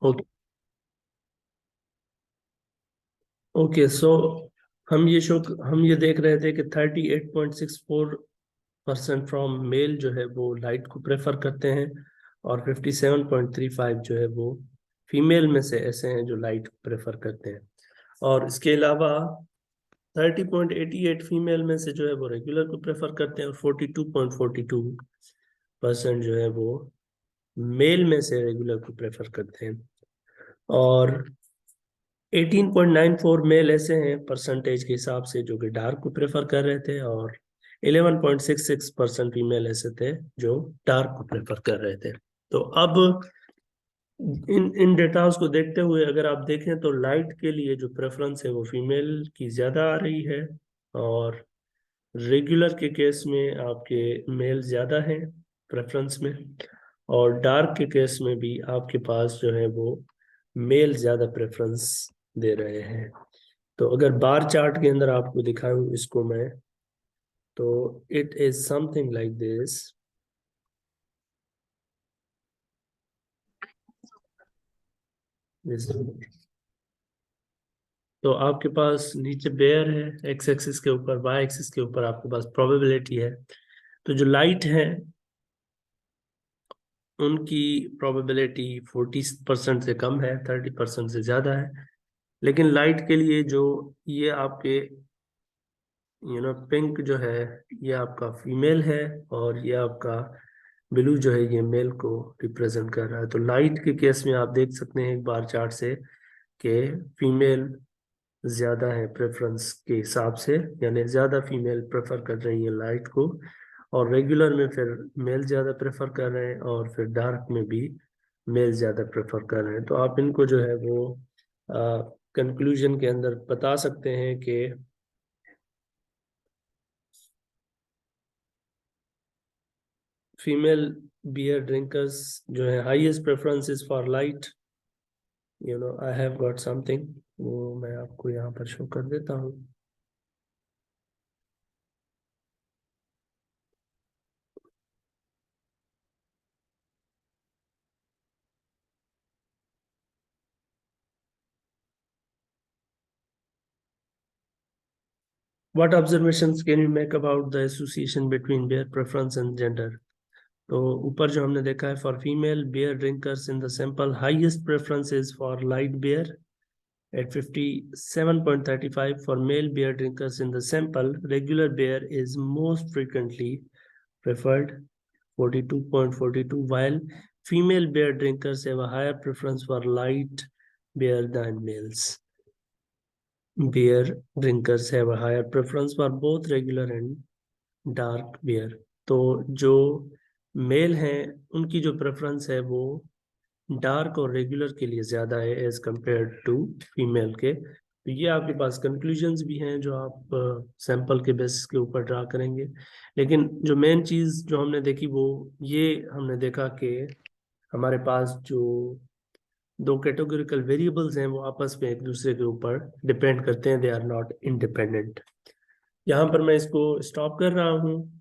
Okay okay so हम ये देख रहे थे कि 38.64% फ्रॉम मेल जो है वो लाइट को प्रेफर करते हैं, और 57.35 जो है वो फीमेल में से ऐसे हैं जो लाइट को प्रेफर करते हैं। और इसके अलावा 30.88 फीमेल में से जो है वो रेगुलर को प्रेफर करते हैं, और 42.42% जो है वो मेल में से रेगुलर को प्रेफर करते हैं। और 18.94 मेल ऐसे हैं परसेंटेज के हिसाब से जो कि डार्क को प्रेफर कर रहे थे, और 11.66% फीमेल ऐसे थे जो डार्क को प्रेफर कर रहे थे। तो अब इन इन डेटास को देखते हुए अगर आप देखें तो लाइट के लिए जो प्रेफरेंस है वो फीमेल की ज्यादा आ रही है, और रेगुलर के केस में आपके मेल ज्यादा है प्रेफरेंस में, और डार्क के केस में भी आपके पास जो है वो मेल ज्यादा प्रेफरेंस दे रहे हैं। तो अगर बार चार्ट के अंदर आपको दिखाऊं इसको मैं, तो it is something like this. तो आपके पास नीचे बेयर है एक्स एक्सिस के ऊपर, वाई एक्सिस के ऊपर आपके पास प्रोबेबिलिटी है। तो जो लाइट है उनकी प्रोबेबिलिटी 40% से कम है, 30% से ज्यादा है। लेकिन लाइट के लिए जो ये आपके पिंक जो है ये आपका फीमेल है, और ये आपका ब्लू जो है ये मेल को रिप्रेजेंट कर रहा है। तो लाइट के केस में आप देख सकते हैं एक बार चार्ट से कि फीमेल ज्यादा है प्रेफरेंस के हिसाब से, यानी ज्यादा फीमेल प्रेफर कर रही है लाइट को, और रेगुलर में फिर मेल ज्यादा प्रेफर कर रहे हैं, और फिर डार्क में भी मेल ज्यादा प्रेफर कर रहे हैं। तो आप इनको जो है वो कंक्लूजन के अंदर बता सकते हैं कि फीमेल बियर ड्रिंकर्स जो है highest preference is for light. I have got something, वो मैं आपको यहाँ पर शो कर देता हूँ। What observations can you make about the association between beer preference and gender? तो ऊपर जो हमने देखा है, for female beer drinkers in the sample highest preference is for light beer at 57.35. For male beer drinkers in the sample, regular beer is most frequently preferred, 42.42, while female beer drinkers have a higher preference for light beer than males. Beer drinkers have a higher preference for both regular and dark beer. तो जो mail हैं उनकी जो preference है वो dark और regular के लिए ज्यादा है एज कंपेयर टू फीमेल के। तो ये आपके पास कंक्लूजन्स भी हैं जो आप सैंपल के बेसिस के ऊपर ड्रा करेंगे। लेकिन जो मेन चीज जो हमने देखी वो ये हमने देखा कि हमारे पास जो दो कैटेगोरिकल वेरिएबल्स हैं वो आपस में एक दूसरे के ऊपर डिपेंड करते हैं, दे आर नॉट इंडिपेंडेंट। यहाँ पर मैं इसको स्टॉप कर रहा हूँ।